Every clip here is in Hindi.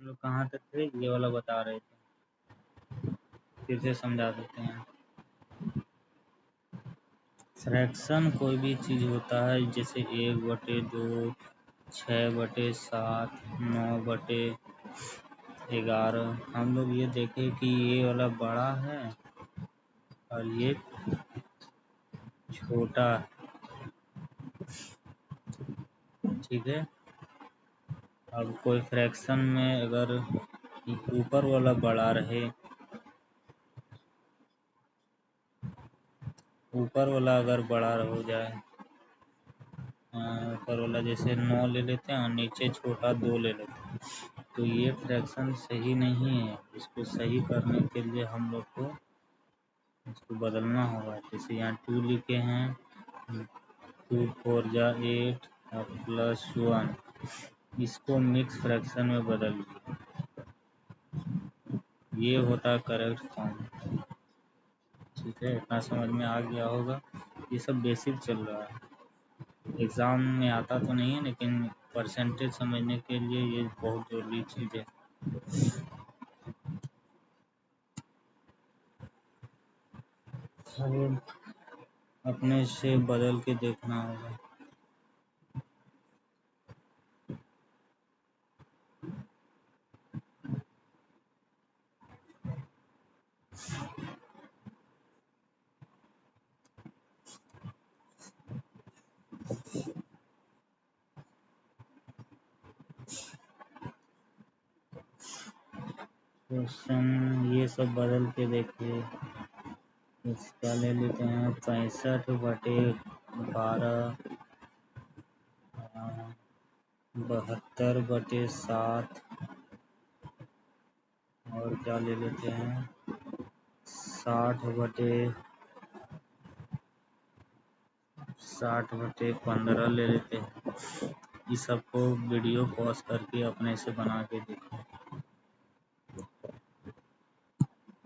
हम लोग कहाँ तक थे, ये वाला बता रहे थे, फिर से समझा देते हैं। फ्रैक्शन कोई भी चीज़ होता है जैसे 1/2, 6/7, 9/11। हम लोग ये देखे कि ये वाला बड़ा है और ये छोटा, ठीक है। अब कोई फ्रैक्शन में अगर ऊपर वाला बड़ा रहे, ऊपर वाला अगर बड़ा हो जाए, ऊपर वाला जैसे 9 ले लेते हैं और नीचे छोटा 2 ले लेते हैं, तो ये फ्रैक्शन सही नहीं है। इसको सही करने के लिए हम लोग को इसको बदलना होगा। जैसे यहाँ 2 लिखे हैं, 2 4 जा 8 और +1, इसको मिक्स फ्रैक्शन में बदल दिए, ये होता है करेक्ट फॉर्म। ठीक है, इतना समझ में आ गया होगा। ये सब बेसिक चल रहा है, एग्ज़ाम में आता तो नहीं है, लेकिन परसेंटेज समझने के लिए ये बहुत ज़रूरी चीज़ है। अपने से बदल के देखना होगा। क्वेश्चन ये सब बदल के देखिए। इसका ले लेते हैं 65/12, 72/7, और क्या ले लेते हैं 60/15 ले लेते हैं। इस सबको वीडियो पॉज करके अपने से बना के देखो।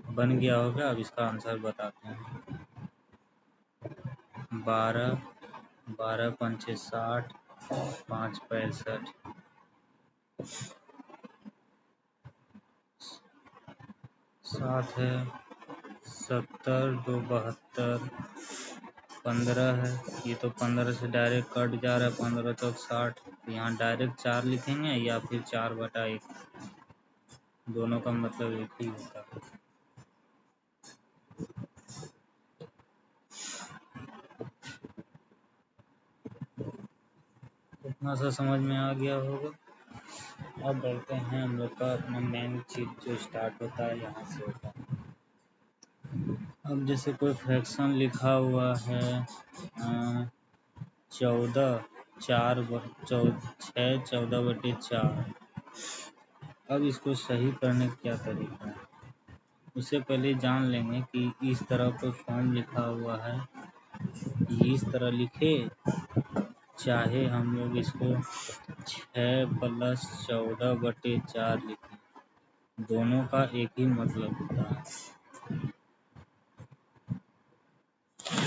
बन गया होगा, अब इसका आंसर बताते हैं। 12, 12 पंचे 60, 5 65, 7 है, 70, 2 72, 15 है। ये तो 15 से डायरेक्ट कट जा रहा है, 15 चौक 60। यहाँ डायरेक्ट 4 लिखेंगे या फिर 4/1, दोनों का मतलब एक ही होता है। इतना सा समझ में आ गया होगा। अब बढ़ते हैं हम लोग का अपना मेन चीज़ जो स्टार्ट होता है यहाँ से होता है। अब जैसे कोई फ्रैक्शन लिखा हुआ है 14, 6/14। अब इसको सही करने का क्या तरीका है, उससे पहले जान लेंगे कि इस तरह कोई फॉर्म लिखा हुआ है, इस तरह लिखे, चाहे हम लोग इसको 6+14/4 लिखें, दोनों का एक ही मतलब होता है।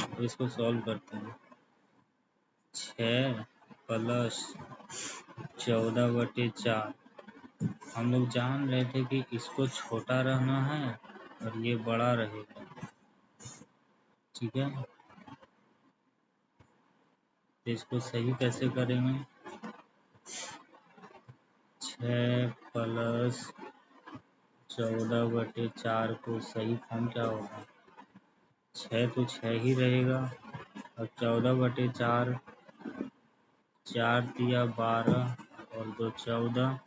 तो इसको सॉल्व करते हैं। 6+14/4, हम लोग जान रहे थे कि इसको छोटा रहना है और ये बड़ा रहेगा, ठीक है। तो इसको सही कैसे करेंगे, 6+14/4 को सही फॉर्म क्या होगा, 6 तो 6 ही रहेगा और 14/4, 4 दिया 12 और 2 14।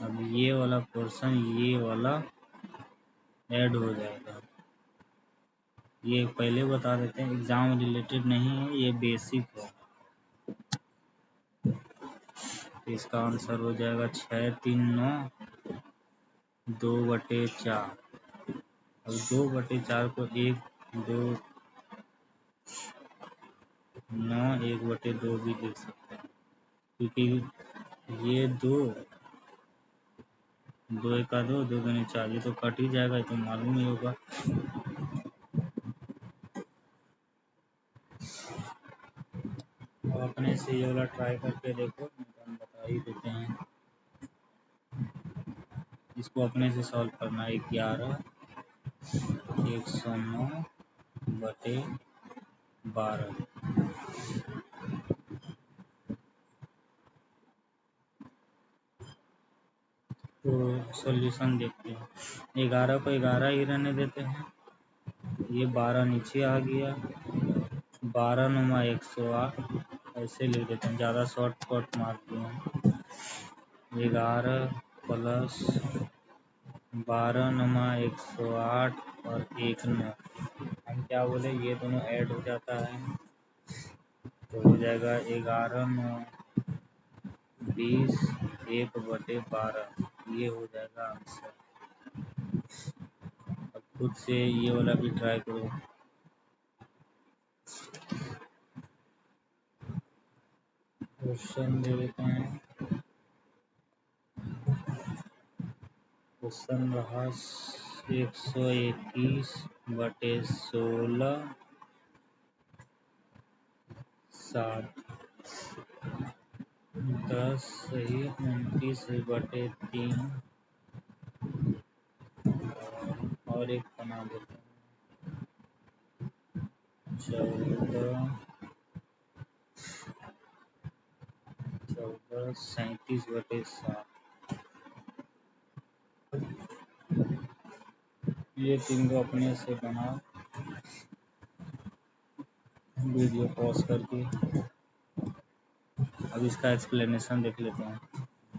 अब ये वाला पोर्शन ये वाला ऐड हो जाएगा। ये पहले बता देते हैं, एग्ज़ाम रिलेटेड नहीं है, ये बेसिक है। तो इसका आंसर हो जाएगा 6 3 9, 2/4। अब 2/4 को 1 2 9 1/2 भी लिख सकते हैं, क्योंकि ये 2 1 2, 2 दूनी 4, ये तो कट ही जाएगा, ये तो मालूम ही होगा। अपने से ये वाला ट्राई करके देखो, हम बता ही देते हैं। इसको अपने से सॉल्व करना है। 11/109 तो सॉल्यूशन देखते हैं। 11 को 11 ही रहने देते हैं, ये 12 नीचे आ गया, 12 नुमा 108 ऐसे लिख देते हैं, ज़्यादा शॉर्टकट मारते हैं। 11 प्लस 12 नुमा 108 और 1 9, हम क्या बोले, ये दोनों ऐड हो जाता है तो हो जाएगा 11 9 20 1/12, ये हो जाएगा आंसर। अब खुद से ये वाला भी ट्राई करो। क्वेश्चन दे देते हैं। क्वेश्चन रहा 121/16 7 10 सही 29/3 और एक बना देते हैं 14 37/7। ये 3 को अपने से बना, वीडियो पॉज करके। अब इसका एक्सप्लेनेशन देख लेते हैं।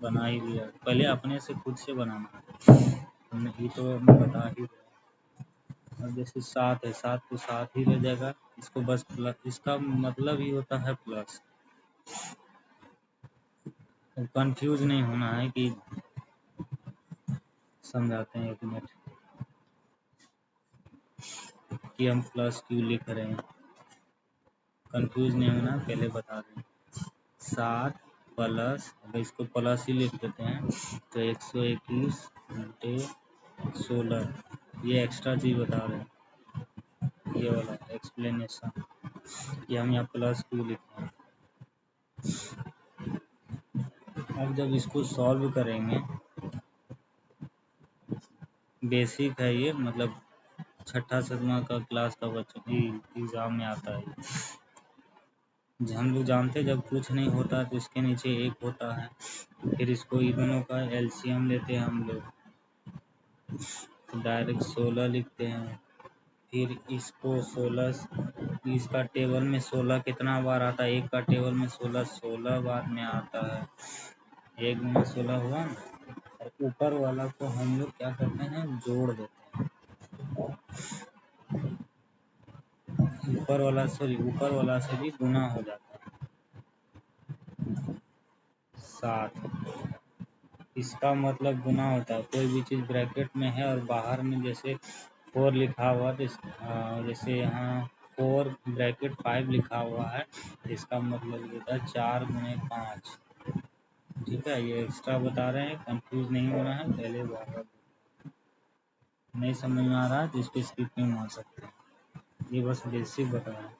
बना ही दिया, पहले अपने से खुद से बनाना, नहीं तो बता ही दिया। अब जैसे 7 है, 7 तो 7 ही रह जाएगा, इसको बस प्लस, इसका मतलब ही होता है प्लस। तो कंफ्यूज नहीं होना है कि समझाते हैं 1 मिनट कि हम प्लस क्यों लिख रहे हैं, कंफ्यूज नहीं होना, पहले बता दें। 7 प्लस, अब इसको प्लस ही लिख देते हैं तो 121/16, ये एक्स्ट्रा चीज़ बता रहे हैं, ये वाला एक्सप्लेनेशन कि हम यहाँ प्लस क्यों लिखते हैं। अब जब इसको सॉल्व करेंगे, बेसिक है ये, मतलब छठा सदमा का क्लास का बच्चों की एग्ज़ाम में आता है। हम लोग जानते हैं जब कुछ नहीं होता तो इसके नीचे 1 होता है, फिर इसको इन दोनों का एलसीएम लेते हैं हम लोग, तो डायरेक्ट 16 लिखते हैं। फिर इसको 16, इसका टेबल में 16 कितना बार आता है, एक का टेबल में 16 बार में आता है, 1 गुना 16 हुआ ना। और ऊपर वाला को हम लोग क्या करते हैं, जोड़ देते हैं। ऊपर वाला से भी गुना हो जाता है 7, इसका मतलब गुना होता है। कोई भी चीज़ ब्रैकेट में है और बाहर में जैसे 4 लिखा हुआ, तो जैसे यहाँ 4 ब्रैकेट 5 लिखा हुआ है, इसका मतलब होता है 4 गुने 5। ठीक है, ये एक्स्ट्रा बता रहे हैं, कंफ्यूज नहीं होना है, पहले बार नहीं समझ में आ रहा है तो इसको स्किप नहीं मार सकते, ये बस बेसिक बता रहे हैं।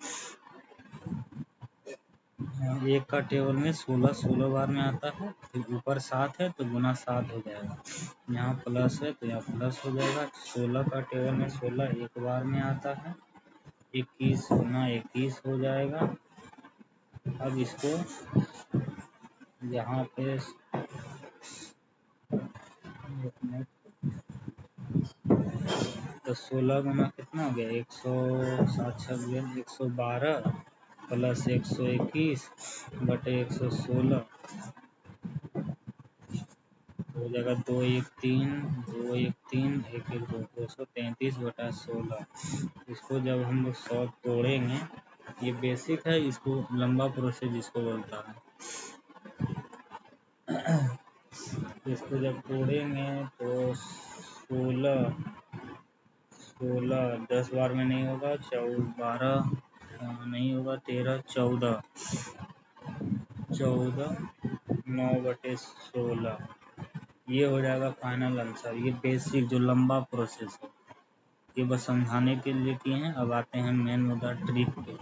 एक का टेबल में 16 बार में आता है, फिर ऊपर 7 है तो गुना 7 हो जाएगा, यहाँ प्लस है तो यहाँ प्लस हो जाएगा। 16 का टेबल में 16 एक बार में आता है, 21 गुना 21 हो जाएगा। अब इसको यहाँ पे तो 16 गुना कितना हो गया, 112 प्लस 121/116 हो जाएगा 213 213 112 233/16। इसको जब हम लोग 100 तोड़ेंगे, ये बेसिक है, इसको लंबा प्रोसेस जिसको बोलता है, इसको जब तोड़ेंगे तो 16 10 बार में नहीं होगा, 12 नहीं होगा, 13 14 9/16, ये हो जाएगा फाइनल आंसर। ये बेसिक जो लंबा प्रोसेस है, ये बस समझाने के लिए किए हैं। अब आते हैं मेन मुद्दा ट्रिक पे,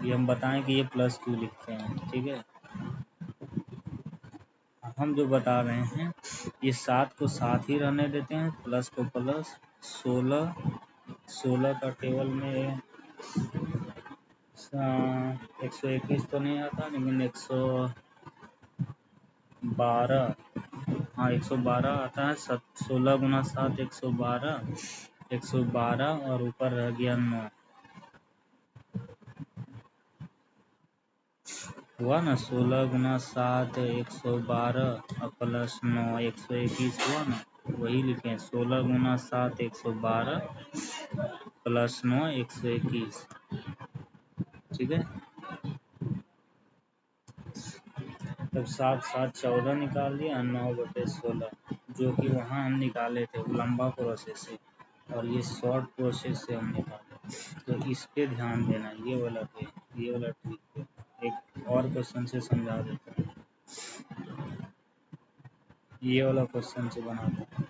ये हम बताएं कि ये प्लस क्यों लिखते हैं। ठीक है, हम जो बता रहे हैं ये 7 को 7 ही रहने देते हैं, प्लस को प्लस। 16 का टेबल में 121 तो नहीं आता, लेकिन 112, हाँ 112 आता है। 16 गुना 7 112 और ऊपर रह गया 9, हुआ ना। 16 गुना 7 112 और प्लस 9 121 हुआ ना, वही लिखे। 16 गुना 7 112 प्लस 9 121, ठीक है। तब 7 7 14 निकाल दिया, 9/16, जो कि वहाँ हम निकाले थे लंबा प्रोसेस से, और ये शॉर्ट प्रोसेस से हम निकाले। तो इस पे ध्यान देना, ये वाला ट्रिक पे। एक और क्वेश्चन से समझा देता हूँ, ये वाला क्वेश्चन से बनाते हैं।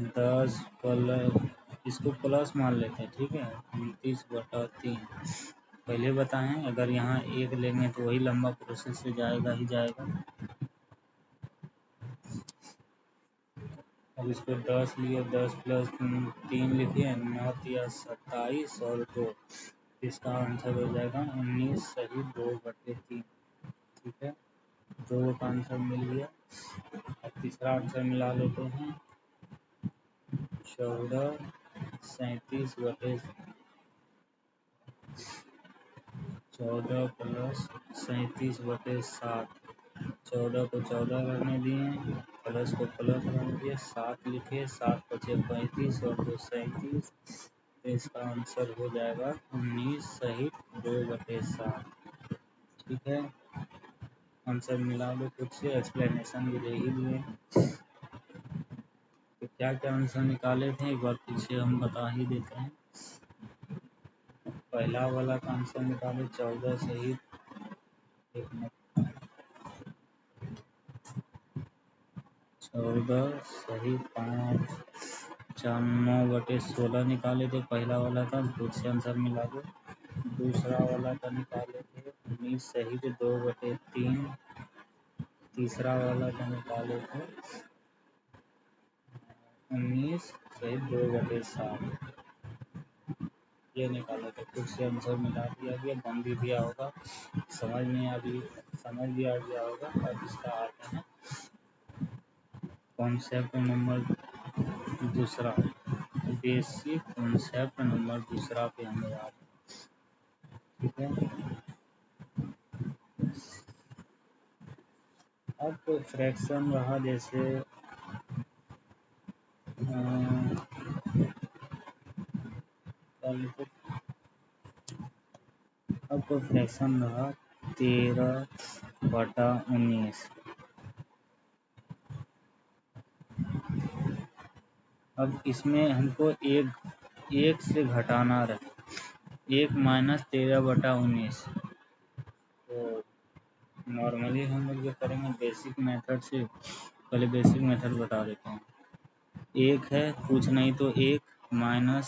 10 प्लस, इसको प्लस मान लेते हैं, ठीक है। 29/3 पहले बताएं, अगर यहाँ 1 लेंगे तो वही लंबा प्रोसेस से जाएगा ही जाएगा। अब इसको 10 लिए, 10 प्लस 3 लिखिए, 9 या 27 और 2, इसका आंसर हो जाएगा 19 सही 2/3, ठीक है। 2 का आंसर मिल गया। अब तीसरा आंसर मिला लेते हैं, 14 प्लस 37/7, 14 को 14 रहने दिए, प्लस को प्लस रहने दिए, 7 लिखे, 7 बचे 35 और 2 37, तो इसका आंसर हो जाएगा 19 सही 2/7, ठीक है। आंसर मिला लो खुद से, एक्सप्लेनेशन भी दे ही दिए। तो क्या क्या आंसर निकाले थे एक बार फिर से हम बता ही देते हैं। पहला वाला का आंसर निकाले 14 सही, 14 सही 5 4 9/16 निकाले थे पहला वाला का, खुद से आंसर मिला दो। दूसरा वाला का निकाले थे 19 सही 2/3, तीसरा वाला का निकाले थे 19 सही 2/7, ये निकाला था। खुद से आंसर मिला दिया गया, बन भी दिया होगा, समझ भी आ गया होगा। अब इसका आते हैं कॉन्सेप्ट नंबर दूसरा, बेसिक कॉन्सेप्ट नंबर दूसरा पे हमें याद, ठीक है। अब कोई फ्रैक्शन रहा, जैसे अब कोई फ्रैक्शन रहा 13/19। अब इसमें हमको एक से घटाना रहे, 1 - 13/19। तो नॉर्मली हम लोग जो करेंगे बेसिक मेथड से, पहले बेसिक मेथड बता देते हैं। 1 है, कुछ नहीं तो 1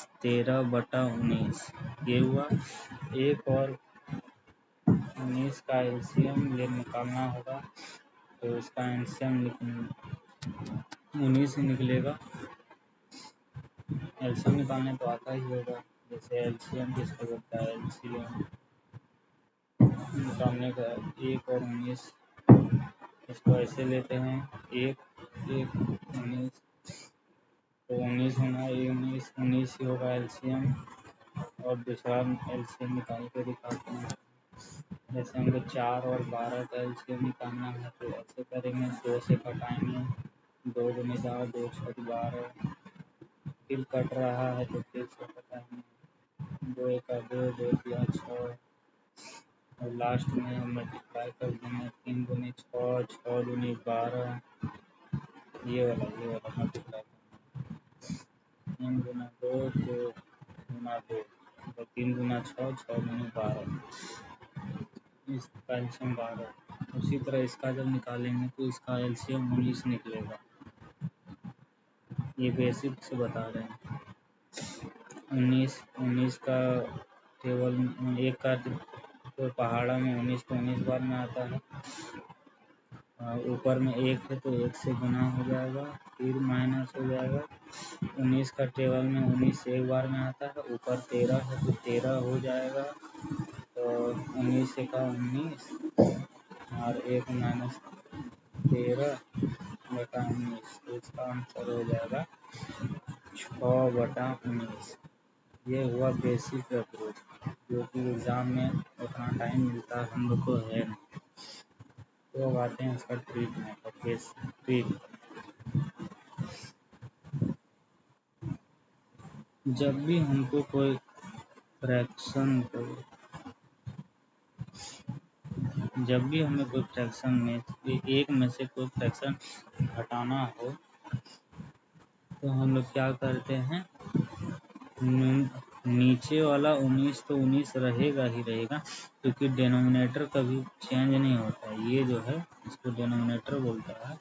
- 13/19, ये हुआ। 1 और 19 का एलसीएम ये निकालना होगा, तो इसका एलसीएम 19 ही निकलेगा। एलसीएम निकालने तो आता ही होगा, जैसे एलसीएम किसको बोलता है, एलसीएम निकालने का 1 और 19, इसको ऐसे लेते हैं 1 19, तो 19 होना, 19 ही होगा एलसीएम। और दूसरा एलसीएम निकाल के दिखाते हैं, जैसे हमको 4 और 12 का एलसीएम निकालना है, तो ऐसे करेंगे, 2 से घटाएंगे, 2 गुने 4 2 6 12, फिर कट रहा है तो फिर से घटाएंगे, 2 1 2 2 3 6, और लास्ट में हम मल्टीप्लाई कर देंगे, 3 गुने 6 6 गुने 12, ये वाला मल्टीप्लाई, 3 गुना 2 2 गुना 2, और 3 गुना 6 6 गुने 12, इसका एलसीएम 12। उसी तरह इसका जब निकालेंगे तो इसका एलसीएम 19 निकलेगा। ये बेसिक से बता रहे हैं। 19 का टेबल एक का तो पहाड़ा में 19 को 19 बार में आता है, ऊपर में 1 है तो 1 से गुना हो जाएगा, फिर माइनस हो जाएगा। 19 का टेबल में 19 एक बार में आता है, ऊपर 13 है तो 13 हो जाएगा, तो 19 का 19 और 1 माइनस 13 बटा 19, तो इसका आंसर हो जाएगा 6 बटा 19। ये हुआ बेसिक अप्रोच, जो कि एग्ज़ाम में उतना टाइम मिलता है हम लोग को है नहीं। तो अब आते हैं इसका ट्रीटमेंट और केस ट्रीट। जब भी हमको कोई फ्रैक्शन को जब भी हमें कोई फ्रैक्शन में एक में से कोई फ्रैक्शन घटाना हो तो हम लोग क्या करते हैं, नीचे वाला 19 तो 19 रहेगा ही रहेगा, क्योंकि डिनोमिनेटर कभी चेंज नहीं होता है। ये जो है इसको डिनोमिनेटर बोलता है,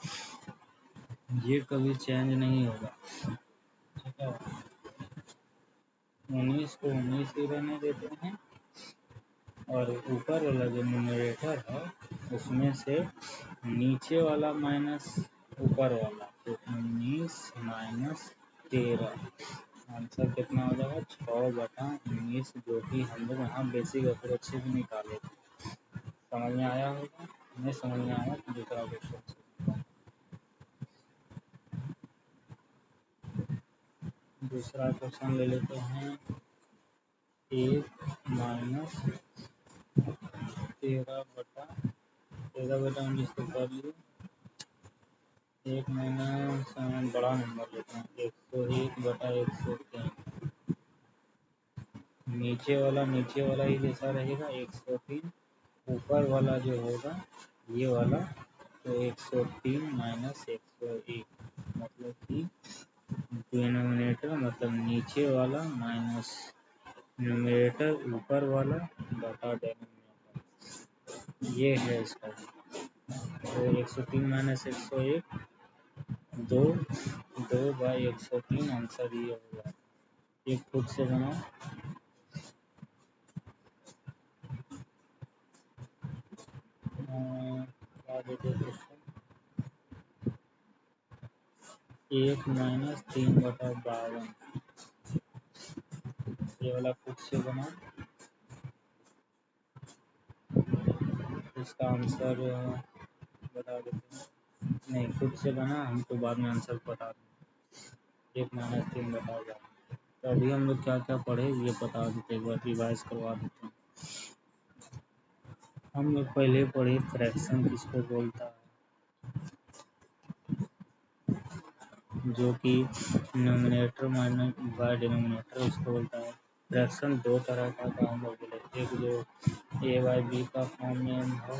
ये कभी चेंज नहीं होगा, ठीक है। 19 को 19 ही रहने देते हैं और ऊपर वाला जो न्यूमरेटर है उसमें से नीचे वाला माइनस ऊपर वाला, तो 19 माइनस 13, आंसर कितना हो जाएगा 6 बटा 19, जो कि हम लोग यहाँ बेसिक अप्रोच से भी निकाले थे। समझ में आया होगा? नहीं समझ में आया तो दूसरा क्वेश्चन, दूसरा क्वेश्चन ले लेते हैं। 1 माइनस 13 बटा 19 को कर लिए, 1 माइनस बड़ा नंबर लेते हैं, 101 बटा 103, नीचे वाला ही जैसा रहेगा 103, ऊपर वाला जो होगा ये वाला, तो 103 माइनस 101, मतलब कि डिनोमिनेटर मतलब नीचे वाला माइनस न्यूमरेटर ऊपर वाला बटा डिनोमिनेटर, ये है इसका। तो 103 माइनस 101 2 बाई 103, आंसर ये होगा। एक खुद से बनाओ। क्या देते क्वेश्चन, 1 माइनस 3 बटा 52, ये वाला खुद से बनाओ, इसका आंसर बता देते हैं। नहीं, खुद से बना, हमको बाद में आंसर बता दें। 1 माइनस 3 बटा 52, तो अभी हम लोग क्या क्या पढ़े ये बता देते, एक बार रिवाइज करवा देते हैं। हम लोग पहले पढ़े फ्रैक्शन किसको बोलता है, जो कि न्यूमरेटर माइनस बाय डिनोमिनेटर उसको बोलता है। फ्रैक्शन दो तरह का हम लोग बोले, एक जो ए बाई बी का फॉर्म में हो,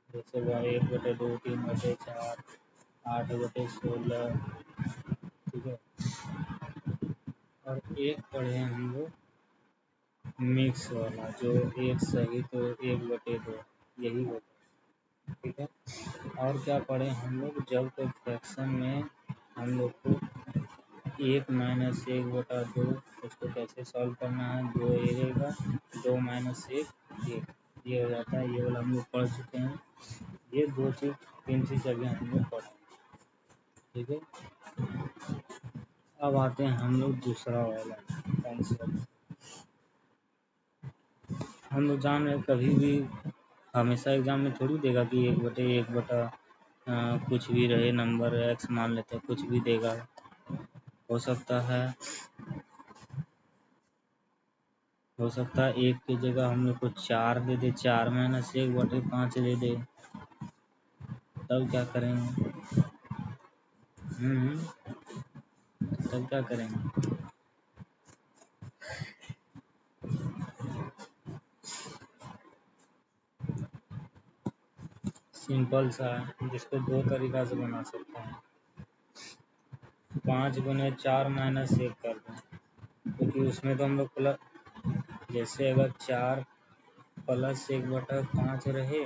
जैसे 1/2, 3/4, 8/16, ठीक है। और एक पढ़े हम लोग मिक्स वाला, जो एक सही तो 1/2 यही होता है, ठीक है। और क्या पढ़े हम लोग, जब कोई फ्रैक्शन में हम लोग को 1 माइनस 1/2 उसको कैसे सॉल्व करना है, 2 रहेगा, 2 माइनस 1 ये हो जाता है। ये वाला हम लोग पढ़ चुके हैं। ये 3 चीज़ अभी हम लोग पढ़े, ठीक है। अब आते हैं हम लोग दूसरा वाला कॉन्सेप्ट। हम लोग जान रहे कभी भी हमेशा एग्जाम में थोड़ी देगा कि 1/1 कुछ भी रहे, नंबर x मान लेते हैं, कुछ भी देगा। हो सकता है 1 की जगह हम लोग को 4 दे दे, 4 माइनस 1/5 दे दे, तब क्या करेंगे? तब क्या करेंगे? सिंपल सा है, जिसको 2 तरीका से बना सकते हैं। 5 गुने 4 माइनस 1 कर दें, क्योंकि उसमें तो हम लोग प्लस, जैसे अगर 4 प्लस 1/5 रहे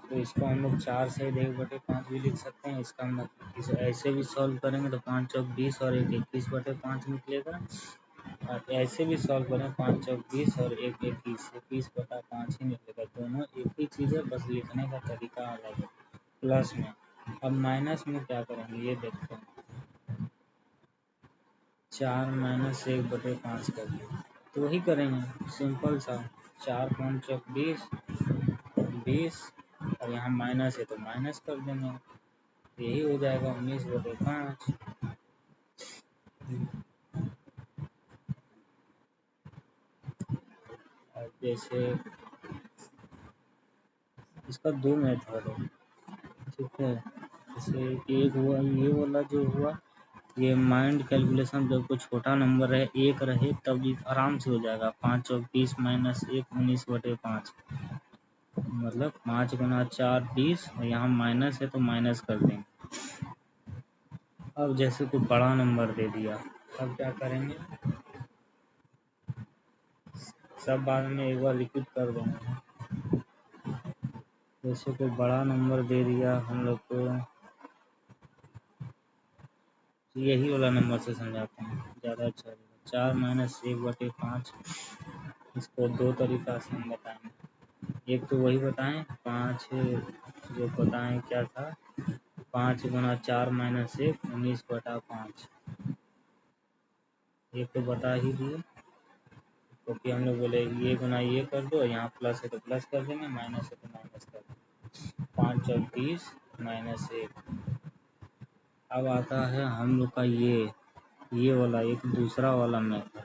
तो इसको हम लोग 4 से 1/5 भी लिख सकते हैं। इसका मतलब ऐसे भी सॉल्व करेंगे तो 5 चौक 20 और 1 21/5 निकलेगा। और ऐसे भी सॉल्व करें 5 चौक 20 और 1 21, 21/5 ही निकलेगा। दोनों एक ही चीज़ है, बस लिखने का तरीका अलग है प्लस में। अब माइनस में क्या करेंगे ये देखते हैं। 4 - 1/5 कर दिए तो वही करेंगे सिंपल सा। 4 5 चौक 20, 20 और यहाँ माइनस है तो माइनस कर देंगे, यही हो जाएगा 19/5। और जैसे इसका 2 मेथड है, ठीक है। जैसे एक हुआ ये वाला जो हुआ, ये माइंड कैलकुलेशन जब कोई छोटा नंबर रहे, एक रहे, तब ये आराम से हो जाएगा। 5 चौक 20 - 1 19/5, मतलब 5 गुना 4 20 और यहाँ माइनस है तो माइनस कर देंगे। अब जैसे कोई बड़ा नंबर दे दिया, अब क्या करेंगे, सब बाद में एक बार रिपीट कर देंगे। जैसे कोई बड़ा नंबर दे दिया हम लोग को, यही वाला नंबर से समझाते हैं ज़्यादा अच्छा रहेगा। 4 - 1/5, इसको 2 तरीका से हम बताएंगे। एक तो वही बताएं 5, जो बताएं क्या था, 5 गुना 4 - 1 19/5, एक तो बता ही दिए, क्योंकि हम लोग बोले ये गुना ये कर दो, यहाँ प्लस है तो प्लस कर देंगे, माइनस है तो माइनस कर देंगे। 5 और 30 -1। अब आता है हम लोग का ये वाला एक दूसरा वाला मेथड।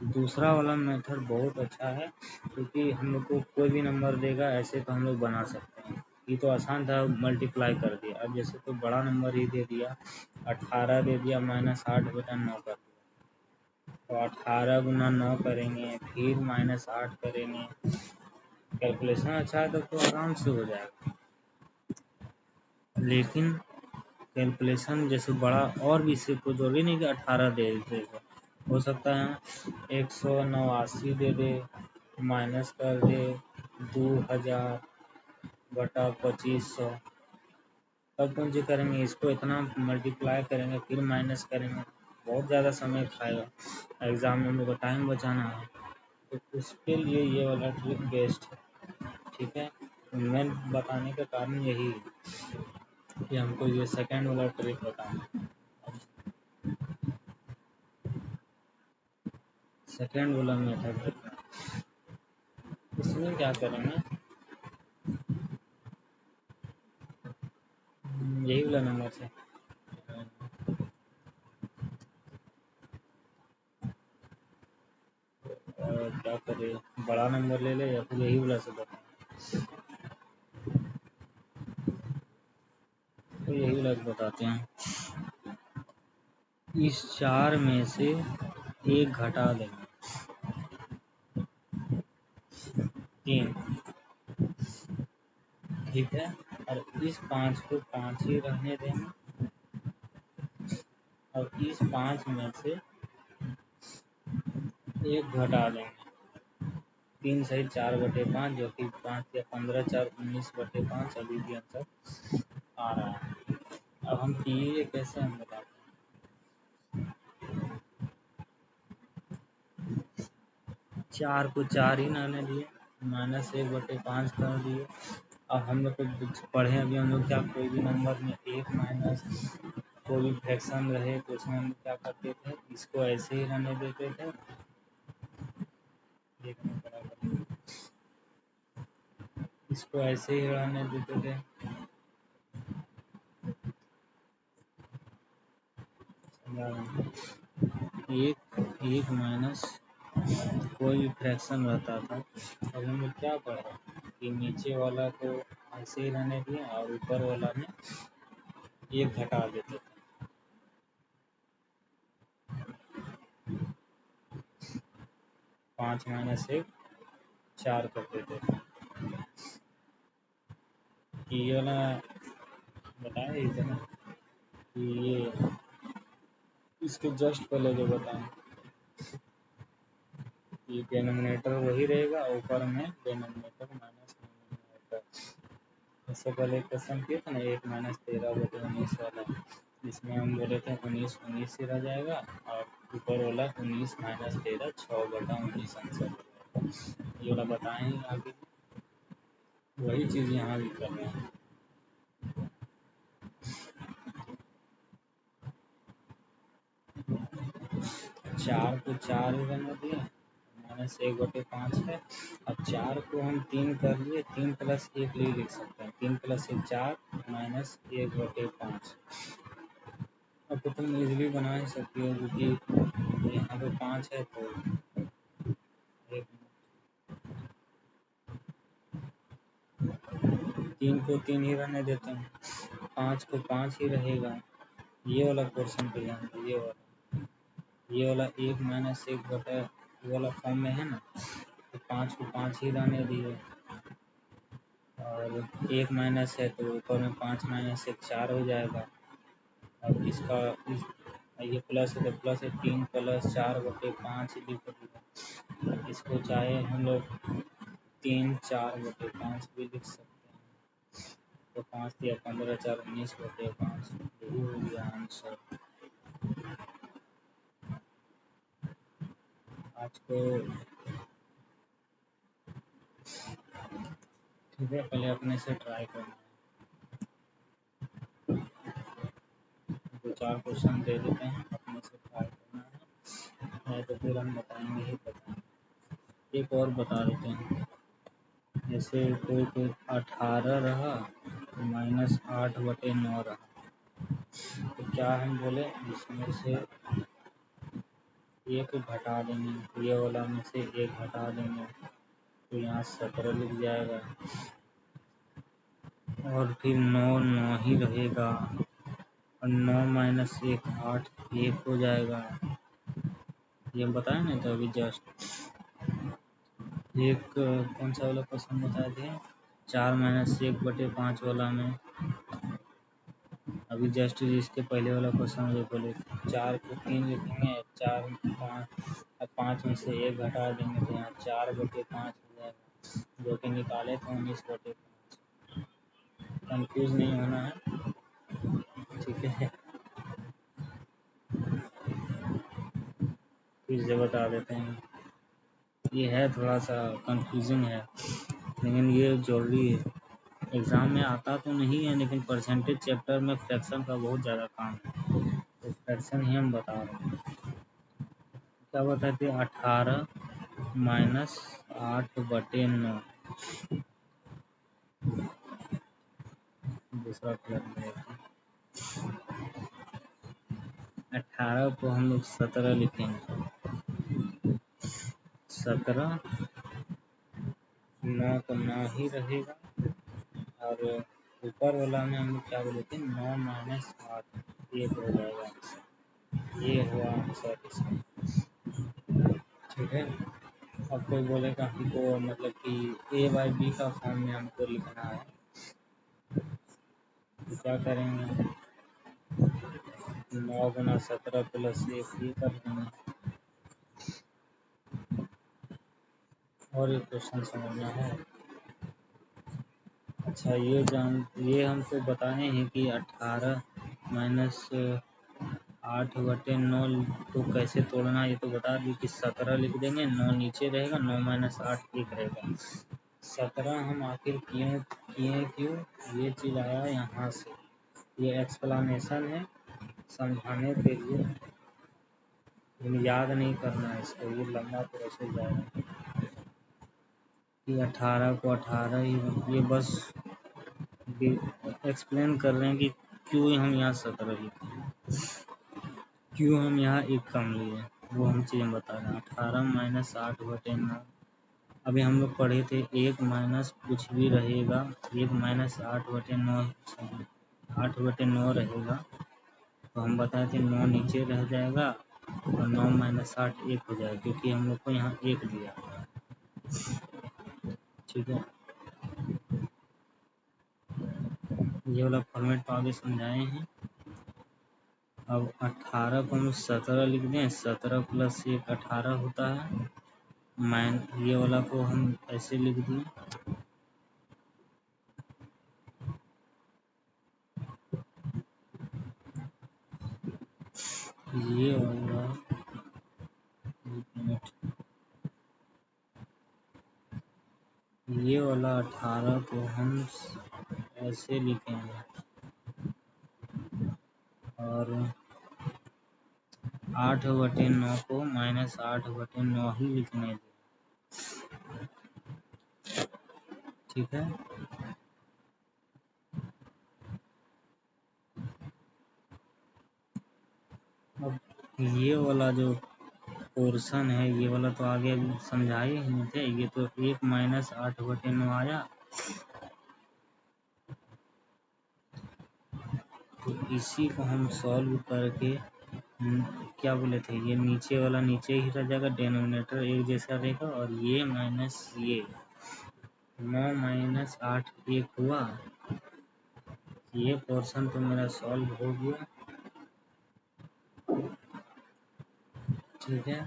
दूसरा वाला मेथड बहुत अच्छा है, क्योंकि हम लोग को कोई भी नंबर देगा ऐसे तो हम लोग बना सकते हैं। ये तो आसान था, मल्टीप्लाई कर दिया। अब जैसे कोई बड़ा नंबर ही दे दिया, 18 दे दिया, -8/9 कर दिया, तो 18 गुना 9 करेंगे, फिर -8 करेंगे। कैलकुलेशन अच्छा है तो आराम से हो जाएगा। लेकिन कैलकुलेशन जैसे बड़ा और भी इससे कोई जरूरी नहीं कि 18 दे दे, हो सकता है 189 दे दे, माइनस कर दे 2000/2500, तब कौन जी करेंगे, इसको इतना मल्टीप्लाई करेंगे फिर माइनस करेंगे, बहुत ज़्यादा समय खाएगा। एग्ज़ाम में हम लोग को टाइम बचाना है, तो उसके लिए ये वाला ट्रिक बेस्ट है, ठीक है। मैं बताने का कारण यही है कि हमको ये सेकंड वाला ट्रिक बताना। सेकंड वाला मेथड देखना, इसमें क्या करेंगे, यही वाला नंबर से क्या करे, बड़ा नंबर ले ले या फिर यही वाला से बताएं, तो यही वाला से बताते हैं। इस 4 में से 1 घटा देंगे, 3, ठीक है। और इस 5 को 5 ही रहने देंगे, और इस 5 में से 1 घटा देंगे, 3 सही 4/5, जो कि 5 या 15 4 19/5 अभी भी आंसर आ रहा है। अब हम ये कैसे हम बताते हैं, 4 को 4 ही रहने दिए, -1/5 कर दिए। अब हम लोग को पढ़े अभी हम लोग क्या, कोई भी नंबर में एक माइनस कोई भी फ्रैक्शन रहे तो उसमें हम लोग क्या करते थे, इसको ऐसे ही रहने देते थे, इसको ऐसे ही रहने देते थे, एक एक माइनस कोई भी फ्रैक्शन रहता था। अब हम लोग क्या पढ़े कि नीचे वाला को ऐसे ही रहने दिए और ऊपर वाला में एक घटा देते थे। 5 - 1 4 कर देते थे। ये वाला बताए इतना कि ये इसके जस्ट पहले जो बताएं कि डिनोमिनेटर वही रहेगा, ऊपर में डिनोमिनेटर माइनस डिनोमिनेटर। इससे पहले क्वेश्चन किया था ना 1 - 13/19 वाला, जिसमें हम बोले थे 19 19 से रह जाएगा और ऊपर वाला 19 माइनस 13 6/19 आंसर हो जाएगा। ये वाला बताएं आगे, वही चीज़ यहाँ भी कर रहे हैं। 4 को 4 ही रहने दिए, -1/5 है। अब 4 को हम 3 कर लिए, 3 + 1 भी लिख सकते हैं, 3 + 1 4 -1/5। अब तो तुम इजीली बना ही सकती हो, क्योंकि यहाँ पे 5 है तो एक 3 को 3 ही रहने देते हैं, 5 को 5 ही रहेगा। ये वाला क्वेश्चन पे ध्यान दो, ये वाला 1 - 1 बटा ये वाला फॉर्म में है ना, तो 5 को 5 ही रहने दिए, और 1 माइनस है तो ऊपर में 5 - 1 4 हो जाएगा। अब ये प्लस है तो प्लस है, 3 + 4/5 लिख दिया। इसको चाहे हम लोग 3 4/5 भी लिख सकते हैं, तो 5 या 15 4 19/5, यही हो गया आंसर। आज को ठीक है, पहले अपने से ट्राई करना है, 2-4 क्वेश्चन दे देते हैं, अपने से ट्राई करना है, नहीं तो फिर हम बताएंगे ही बताएंगे। एक और बता देते हैं, जैसे कोई 18 रहा -8/9 रहा, तो क्या हम बोले इसमें से एक घटा देंगे, ये वाला में से एक घटा देंगे, तो यहाँ 17 लिख जाएगा, और फिर 9 9 ही रहेगा, और 9 - 1 8 1 हो जाएगा। ये हम बताए नहीं तो अभी जस्ट एक कौन सा वाला क्वेश्चन बताए थे, 4 - 1/5 वाला में, अभी जस्ट इसके पहले वाला क्वेश्चन जो बोले 4 को 3 लिखेंगे, 4 5 5 में से 1 घटा देंगे, तो यहाँ 4/5 हो जाएगा, जो कि निकाले थे 19/5। कंफ्यूज नहीं होना है, ठीक है। फिर से बता देते हैं, ये है थोड़ा सा कंफ्यूजिंग है, लेकिन ये जरूरी है, एग्ज़ाम में आता तो नहीं है, लेकिन परसेंटेज चैप्टर में फ्रैक्शन का बहुत ज़्यादा काम है, तो फ्रैक्शन ही हम बता रहे हैं। क्या बताते हैं, 18 - 8/9, दूसरा कर लेते हैं, 18 को हम लोग 17 लिखेंगे, 17 9 को 9 ही रहेगा, और ऊपर वाला में हम लोग क्या बोले थे, 9 - 8 1 हो जाएगा आंसर, ये हुआ आंसर इसका, ठीक है। अब कोई बोलेगा हमको मतलब कि A/B का फॉर्म में हमको लिखना है, तो क्या करेंगे, 9 × 17 + 1 ये कर देंगे, और एक क्वेश्चन समझना है। अच्छा, ये हमको बताए हैं कि 18 - 8/9 को कैसे तोड़ना, ये तो बता दी कि 17 लिख देंगे, 9 नीचे रहेगा, 9 - 8 1 रहेगा। 17 हम आखिर क्यों ये चीज़ आया यहाँ से, ये एक्सप्लेनेशन है समझाने के लिए, याद नहीं करना है इसको, ये लंबा प्रोसेस जाएगा कि 18 को 18 ही, ये बस एक्सप्लेन कर रहे हैं कि क्यों हम यहाँ 17 लिखे, क्यों हम यहाँ एक कम लिए, वो हम चीज़ें बता रहे हैं। 18 - 8/9, अभी हम लोग पढ़े थे 1 माइनस कुछ भी रहेगा, 1 - 8/9 8/9 रहेगा, तो हम बताए थे 9 नीचे रह जाएगा, और 9 - 8 1 हो जाएगा, क्योंकि हम लोग को यहाँ 1 दिया, ठीक है। ये वाला फॉर्मेट तो आगे समझाए हैं। अब 18 को हम 17 लिख दें, 17 + 1 18 होता है, ये वाला को हम ऐसे लिख दिए, ये वाला ये वाला 18 को हम ऐसे लिखेंगे और 8/9 को -8/9 ही लिखने दें। ठीक है, अब ये वाला जो पोर्शन है, ये वाला तो आगे समझाए ही नहीं थे, ये तो 1 - 8/9 आया। तो इसी को हम सॉल्व करके क्या बोले थे, ये नीचे वाला नीचे ही रह जाएगा, डिनोमिनेटर एक जैसा रहेगा, और ये माइनस ये 9 - 8 1 हुआ। ये पोर्शन तो मेरा सॉल्व हो गया। ठीक है,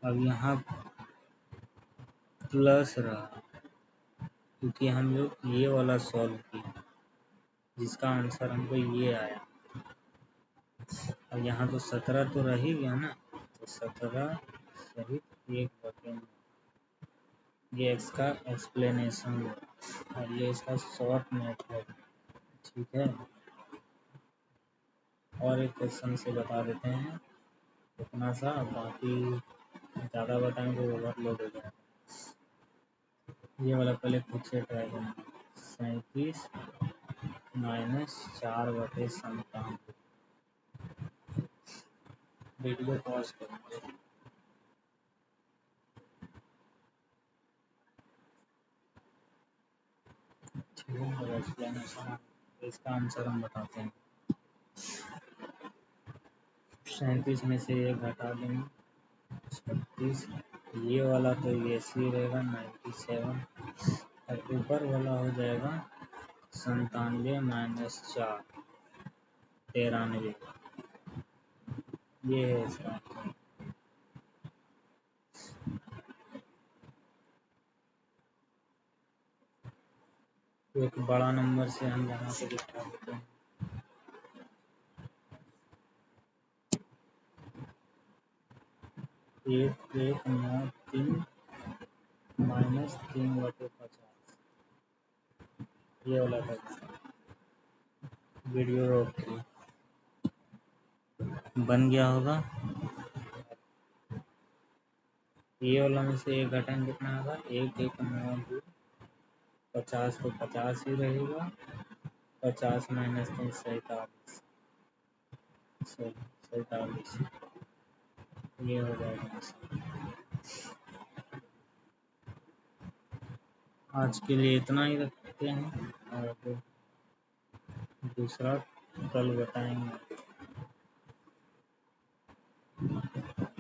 अब यहाँ प्लस रहा क्योंकि हम लोग ये वाला सॉल्व किया जिसका आंसर हमको ये आया। अब यहाँ तो 17 तो रह ही गया ना, तो 17 सहित 1/9 ये इसका एक्सप्लेनेशन है और ये इसका शॉर्ट मेथड। ठीक है, और एक क्वेश्चन से बता देते हैं इतना सा, बाकी ज़्यादा बताएंगे तो ओवरलोड हो जाएगा। ये वाला पहले खुद से ट्राई करना। 37 - 4/57। वीडियो पॉज करेंगे। ठीक है, और एक्सप्लेनेशन इसका आंसर हम बताते हैं। 37 में से 1 घटा देंगे, 36। ये वाला तो ऐसे ही रहेगा 97, और ऊपर वाला हो जाएगा 97 - 4 93। ये है इसका। एक बड़ा नंबर से हम यहाँ पे दिखा देते हैं। 1193 - 3/50। ये वाला था, वीडियो रोक के बन गया होगा। ये वाला में से 1 घटाएंगे कितना होगा, 1 1 9 2 50 तो 50 ही रहेगा। 50 - 3 47 47। ये हो जाएगा। आज के लिए इतना ही रखते हैं और दूसरा कल बताएंगे।